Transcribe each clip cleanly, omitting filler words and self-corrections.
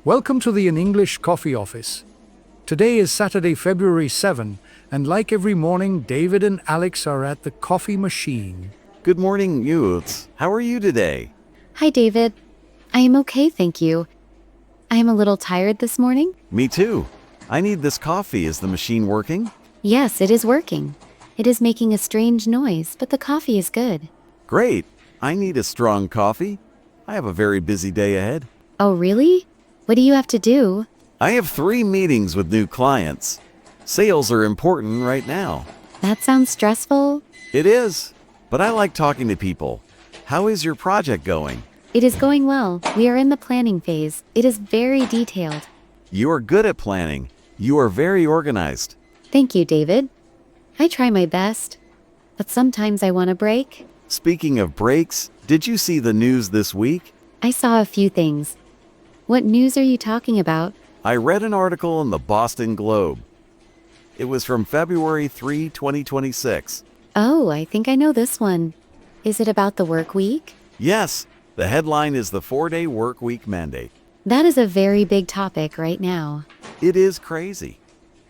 Welcome to the In English Coffee Office. Today is Saturday, February 7, and like every morning, David and Alex are at the coffee machine. Good morning, youths. How are you today? Hi, David. I am okay, thank you. I am a little tired this morning. Me too. I need this coffee. Is the machine working? Yes, it is working. It is making a strange noise, but the coffee is good. Great. I need a strong coffee. I have a very busy day ahead. Oh, really? What do you have to do? I have 3 meetings with new clients. Sales are important right now. That sounds stressful. It is, but I like talking to people. How is your project going? It is going well. We are in the planning phase. It is very detailed. You are good at planning. You are very organized. Thank you, David. I try my best, but sometimes I want a break. Speaking of breaks, did you see the news this week? I saw a few things. What news are you talking about? I read an article in the Boston Globe. It was from February 3, 2026. Oh, I think I know this one. Is it about the work week? Yes, the headline is the 4-day work week mandate. That is a very big topic right now. It is crazy.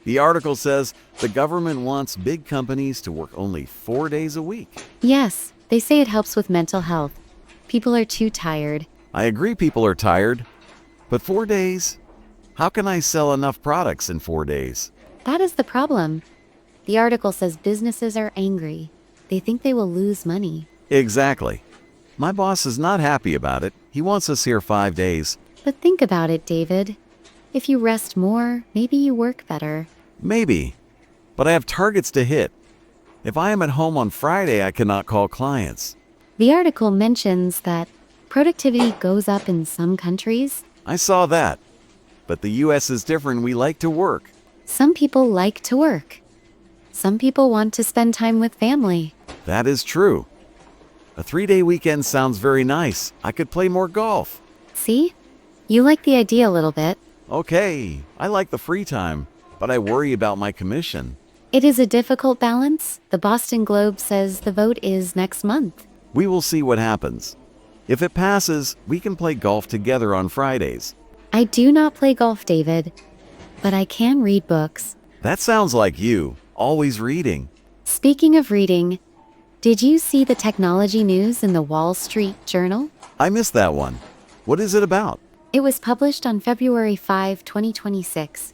The article says the government wants big companies to work only 4 days a week. Yes, they say it helps with mental health. People are too tired. I agree people are tired, but 4 days? How can I sell enough products in 4 days? That is the problem. The article says businesses are angry. They think they will lose money. Exactly. My boss is not happy about it. He wants us here 5 days. But think about it, David. If you rest more, maybe you work better. Maybe, but I have targets to hit. If I am at home on Friday, I cannot call clients. The article mentions that productivity goes up in some countries. I saw that. But the US is different. We like to work. Some people like to work. Some people want to spend time with family. That is true. A 3-day weekend sounds very nice. I could play more golf. See? You like the idea a little bit. Okay, I like the free time, but I worry about my commission. It is a difficult balance. The Boston Globe says the vote is next month. We will see what happens. If it passes, we can play golf together on Fridays. I do not play golf, David, but I can read books. That sounds like you, always reading. Speaking of reading, did you see the technology news in the Wall Street Journal? I missed that one. What is it about? It was published on February 5, 2026.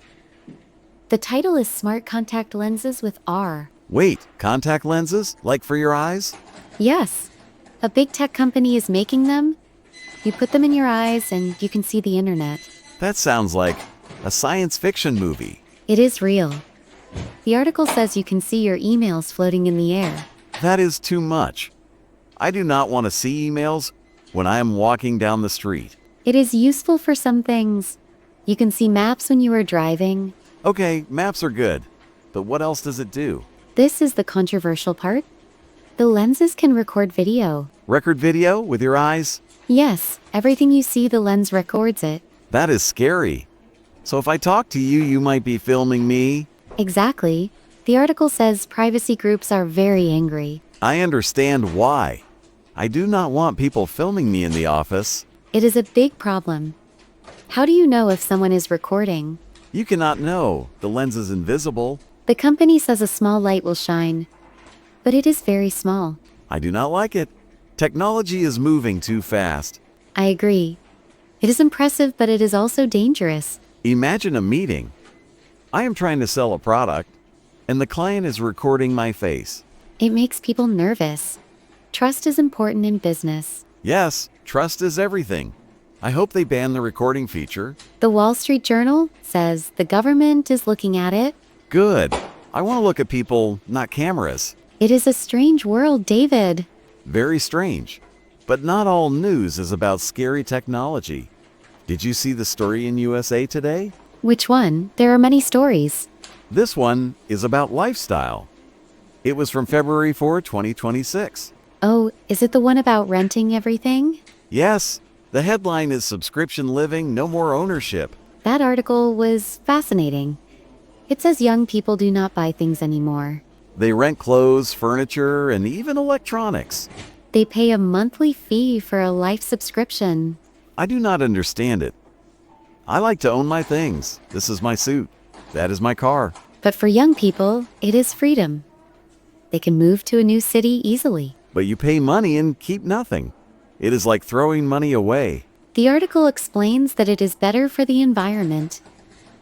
The title is Smart Contact Lenses with R. Wait, contact lenses? Like for your eyes? Yes. A big tech company is making them. You put them in your eyes and you can see the internet. That sounds like a science fiction movie. It is real. The article says you can see your emails floating in the air. That is too much. I do not want to see emails when I am walking down the street. It is useful for some things. You can see maps when you are driving. Okay, maps are good. But what else does it do? This is the controversial part. The lenses can record video. Record video with your eyes? Yes, everything you see, the lens records it. That is scary. So if I talk to you, you might be filming me? Exactly. The article says privacy groups are very angry. I understand why. I do not want people filming me in the office. It is a big problem. How do you know if someone is recording? You cannot know. The lens is invisible. The company says a small light will shine, but it is very small. I do not like it. Technology is moving too fast. I agree. It is impressive, but it is also dangerous. Imagine a meeting. I am trying to sell a product, and the client is recording my face. It makes people nervous. Trust is important in business. Yes, trust is everything. I hope they ban the recording feature. The Wall Street Journal says the government is looking at it. Good. I want to look at people, not cameras. It is a strange world, David. Very strange. But not all news is about scary technology. Did you see the story in USA Today? Which one? There are many stories. This one is about lifestyle. It was from February 4, 2026. Oh, is it the one about renting everything? Yes, the headline is Subscription Living, No More Ownership. That article was fascinating. It says young people do not buy things anymore. They rent clothes, furniture, and even electronics. They pay a monthly fee for a life subscription. I do not understand it. I like to own my things. This is my suit. That is my car. But for young people, it is freedom. They can move to a new city easily. But you pay money and keep nothing. It is like throwing money away. The article explains that it is better for the environment.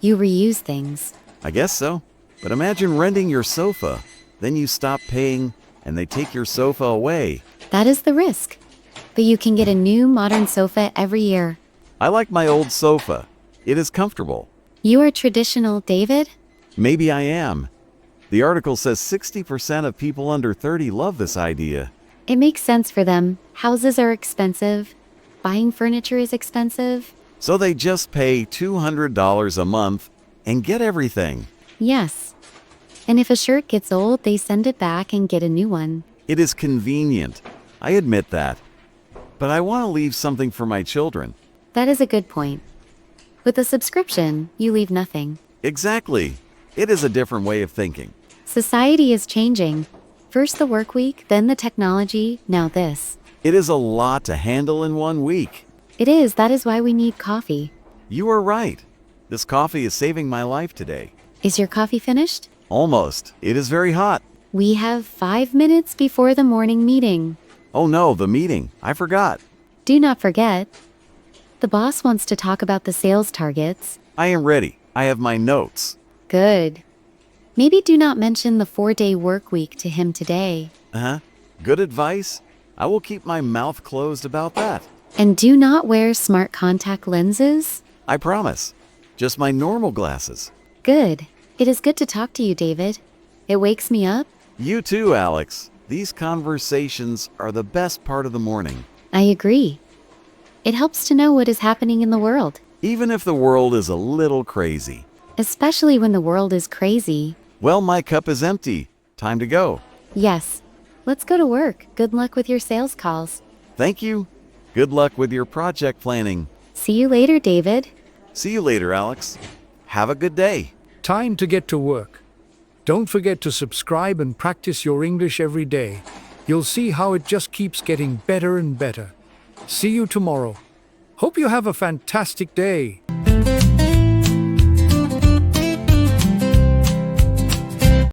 You reuse things. I guess so. But imagine renting your sofa. Then you stop paying and they take your sofa away. That is the risk. But you can get a new modern sofa every year. I like my old sofa. It is comfortable. You are traditional, David? Maybe I am. The article says 60% of people under 30 love this idea. It makes sense for them. Houses are expensive. Buying furniture is expensive. So they just pay $200 a month and get everything. Yes. And if a shirt gets old, they send it back and get a new one. It is convenient. I admit that. But I want to leave something for my children. That is a good point. With a subscription, you leave nothing. Exactly. It is a different way of thinking. Society is changing. First the work week, then the technology, now this. It is a lot to handle in 1 week. It is. That is why we need coffee. You are right. This coffee is saving my life today. Is your coffee finished? Almost. It is very hot. We have 5 minutes before the morning meeting. Oh no, the meeting. I forgot. Do not forget. The boss wants to talk about the sales targets. I am ready. I have my notes. Good. Maybe do not mention the 4-day work week to him today. Uh-huh. Good advice. I will keep my mouth closed about that. And do not wear smart contact lenses. I promise. Just my normal glasses. Good. It is good to talk to you, David. It wakes me up. You too, Alex. These conversations are the best part of the morning. I agree. It helps to know what is happening in the world. Even if the world is a little crazy. Especially when the world is crazy. Well, my cup is empty. Time to go. Yes. Let's go to work. Good luck with your sales calls. Thank you. Good luck with your project planning. See you later, David. See you later, Alex. Have a good day. Time to get to work. Don't forget to subscribe and practice your English every day. You'll see how it just keeps getting better and better. See you tomorrow. Hope you have a fantastic day.